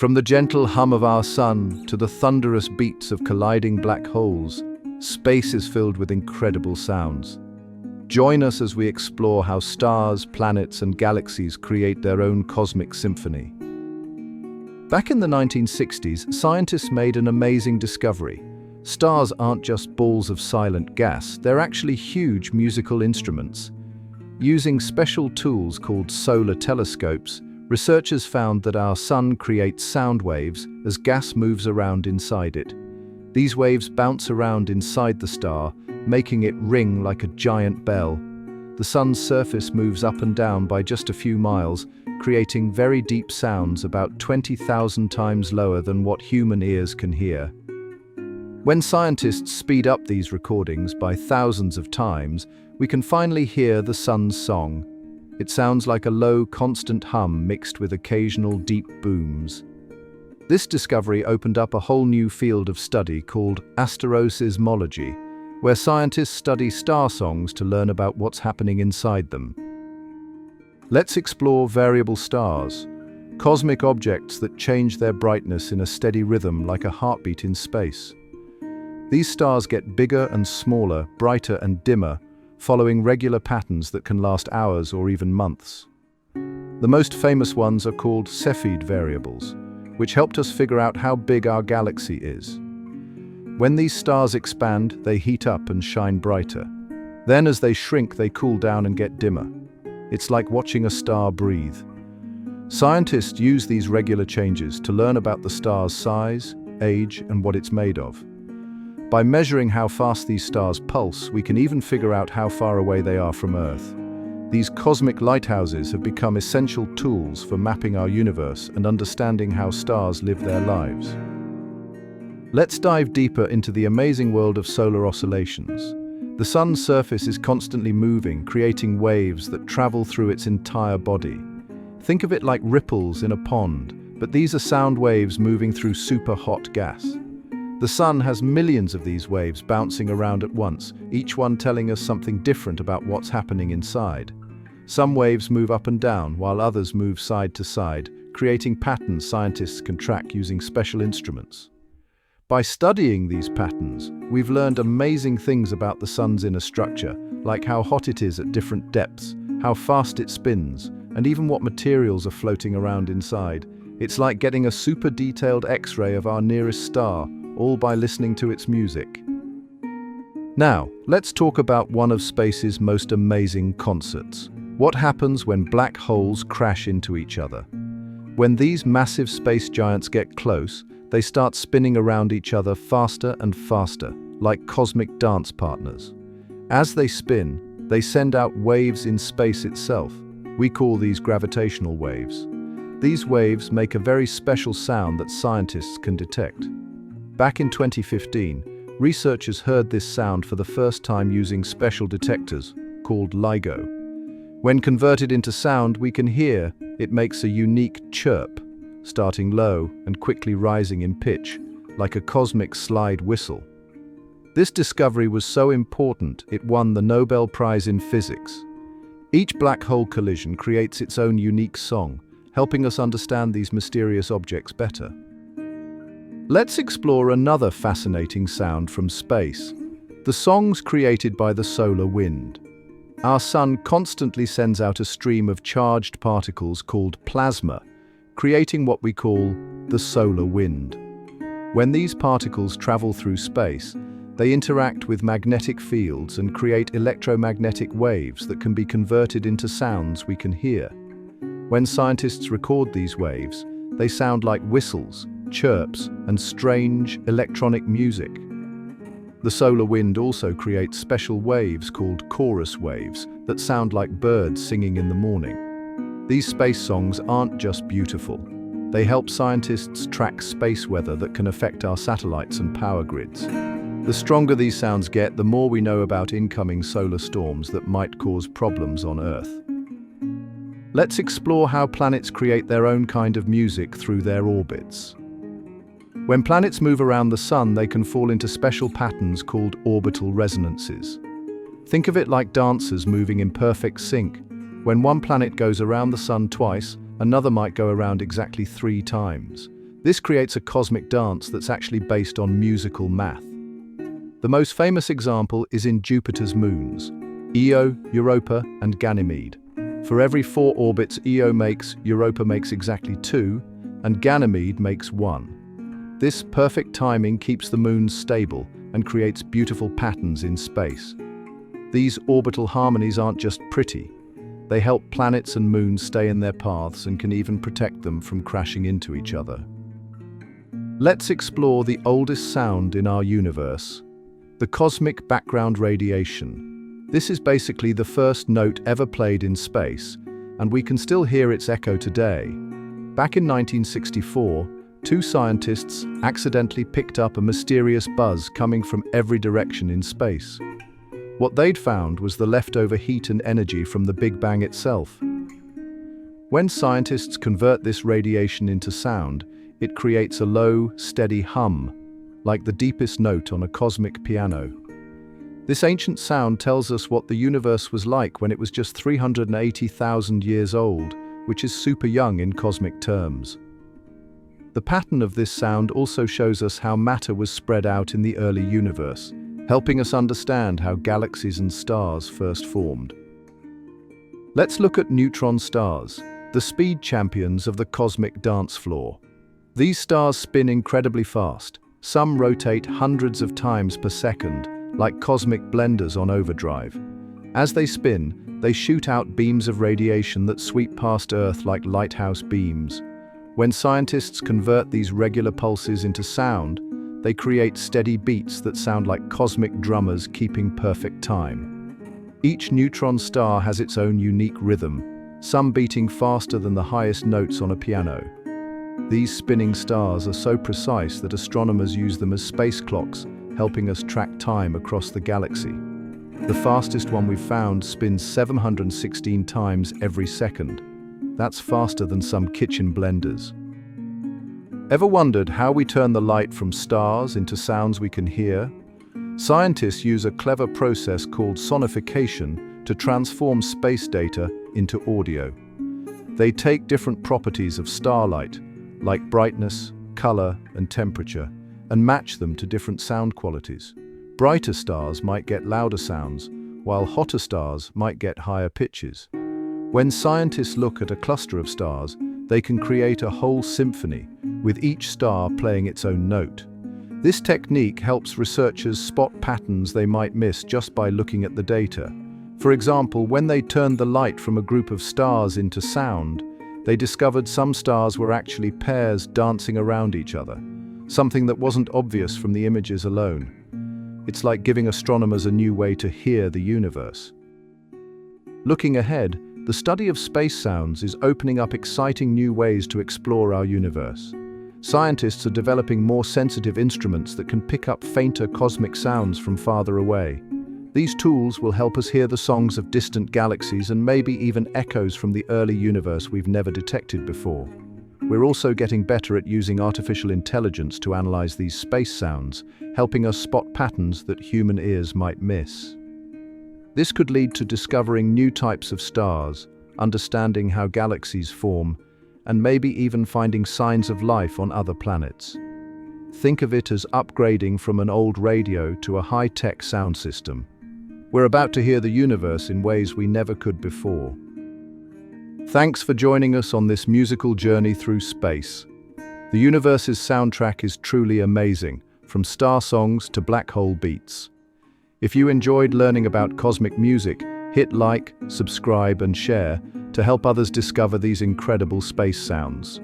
From the gentle hum of our sun to the thunderous beats of colliding black holes, space is filled with incredible sounds. Join us as we explore how stars, planets, and galaxies create their own cosmic symphony. Back in the 1960s, scientists made an amazing discovery. Stars aren't just balls of silent gas, they're actually huge musical instruments. Using special tools called solar telescopes, researchers found that our sun creates sound waves as gas moves around inside it. These waves bounce around inside the star, making it ring like a giant bell. The sun's surface moves up and down by just a few miles, creating very deep sounds about 20,000 times lower than what human ears can hear. When scientists speed up these recordings by thousands of times, we can finally hear the sun's song. It sounds like a low, constant hum mixed with occasional deep booms. This discovery opened up a whole new field of study called astroseismology, where scientists study star songs to learn about what's happening inside them. Let's explore variable stars, cosmic objects that change their brightness in a steady rhythm like a heartbeat in space. These stars get bigger and smaller, brighter and dimmer, following regular patterns that can last hours or even months. The most famous ones are called Cepheid variables, which helped us figure out how big our galaxy is. When these stars expand, they heat up and shine brighter. Then as they shrink, they cool down and get dimmer. It's like watching a star breathe. Scientists use these regular changes to learn about the star's size, age, and what it's made of. By measuring how fast these stars pulse, we can even figure out how far away they are from Earth. These cosmic lighthouses have become essential tools for mapping our universe and understanding how stars live their lives. Let's dive deeper into the amazing world of solar oscillations. The sun's surface is constantly moving, creating waves that travel through its entire body. Think of it like ripples in a pond, but these are sound waves moving through super hot gas. The sun has millions of these waves bouncing around at once, each one telling us something different about what's happening inside. Some waves move up and down, while others move side to side, creating patterns scientists can track using special instruments. By studying these patterns, we've learned amazing things about the sun's inner structure, like how hot it is at different depths, how fast it spins, and even what materials are floating around inside. It's like getting a super detailed X-ray of our nearest star, all by listening to its music. Now, let's talk about one of space's most amazing concerts. What happens when black holes crash into each other? When these massive space giants get close, they start spinning around each other faster and faster, like cosmic dance partners. As they spin, they send out waves in space itself. We call these gravitational waves. These waves make a very special sound that scientists can detect. Back in 2015, researchers heard this sound for the first time using special detectors called LIGO. When converted into sound, we can hear it makes a unique chirp, starting low and quickly rising in pitch, like a cosmic slide whistle. This discovery was so important, it won the Nobel Prize in Physics. Each black hole collision creates its own unique song, helping us understand these mysterious objects better. Let's explore another fascinating sound from space, the songs created by the solar wind. Our sun constantly sends out a stream of charged particles called plasma, creating what we call the solar wind. When these particles travel through space, they interact with magnetic fields and create electromagnetic waves that can be converted into sounds we can hear. When scientists record these waves, they sound like whistles, chirps, and strange electronic music. The solar wind also creates special waves called chorus waves that sound like birds singing in the morning. These space songs aren't just beautiful. They help scientists track space weather that can affect our satellites and power grids. The stronger these sounds get, the more we know about incoming solar storms that might cause problems on Earth. Let's explore how planets create their own kind of music through their orbits. When planets move around the sun, they can fall into special patterns called orbital resonances. Think of it like dancers moving in perfect sync. When one planet goes around the sun twice, another might go around exactly 3 times. This creates a cosmic dance that's actually based on musical math. The most famous example is in Jupiter's moons, Io, Europa, and Ganymede. For every 4 orbits Io makes, Europa makes exactly 2, and Ganymede makes 1. This perfect timing keeps the moons stable and creates beautiful patterns in space. These orbital harmonies aren't just pretty. They help planets and moons stay in their paths and can even protect them from crashing into each other. Let's explore the oldest sound in our universe, the cosmic background radiation. This is basically the first note ever played in space, and we can still hear its echo today. Back in 1964, 2 scientists accidentally picked up a mysterious buzz coming from every direction in space. What they'd found was the leftover heat and energy from the Big Bang itself. When scientists convert this radiation into sound, it creates a low, steady hum, like the deepest note on a cosmic piano. This ancient sound tells us what the universe was like when it was just 380,000 years old, which is super young in cosmic terms. The pattern of this sound also shows us how matter was spread out in the early universe, helping us understand how galaxies and stars first formed. Let's look at neutron stars, the speed champions of the cosmic dance floor. These stars spin incredibly fast. Some rotate hundreds of times per second, like cosmic blenders on overdrive. As they spin, they shoot out beams of radiation that sweep past Earth like lighthouse beams. When scientists convert these regular pulses into sound, they create steady beats that sound like cosmic drummers keeping perfect time. Each neutron star has its own unique rhythm, some beating faster than the highest notes on a piano. These spinning stars are so precise that astronomers use them as space clocks, helping us track time across the galaxy. The fastest one we've found spins 716 times every second. That's faster than some kitchen blenders. Ever wondered how we turn the light from stars into sounds we can hear? Scientists use a clever process called sonification to transform space data into audio. They take different properties of starlight, like brightness, color, and temperature, and match them to different sound qualities. Brighter stars might get louder sounds, while hotter stars might get higher pitches. When scientists look at a cluster of stars, they can create a whole symphony, with each star playing its own note. This technique helps researchers spot patterns they might miss just by looking at the data. For example, when they turned the light from a group of stars into sound, they discovered some stars were actually pairs dancing around each other, something that wasn't obvious from the images alone. It's like giving astronomers a new way to hear the universe. Looking ahead, the study of space sounds is opening up exciting new ways to explore our universe. Scientists are developing more sensitive instruments that can pick up fainter cosmic sounds from farther away. These tools will help us hear the songs of distant galaxies and maybe even echoes from the early universe we've never detected before. We're also getting better at using artificial intelligence to analyze these space sounds, helping us spot patterns that human ears might miss. This could lead to discovering new types of stars, understanding how galaxies form, and maybe even finding signs of life on other planets. Think of it as upgrading from an old radio to a high-tech sound system. We're about to hear the universe in ways we never could before. Thanks for joining us on this musical journey through space. The universe's soundtrack is truly amazing, from star songs to black hole beats. If you enjoyed learning about cosmic music, hit like, subscribe, and share to help others discover these incredible space sounds.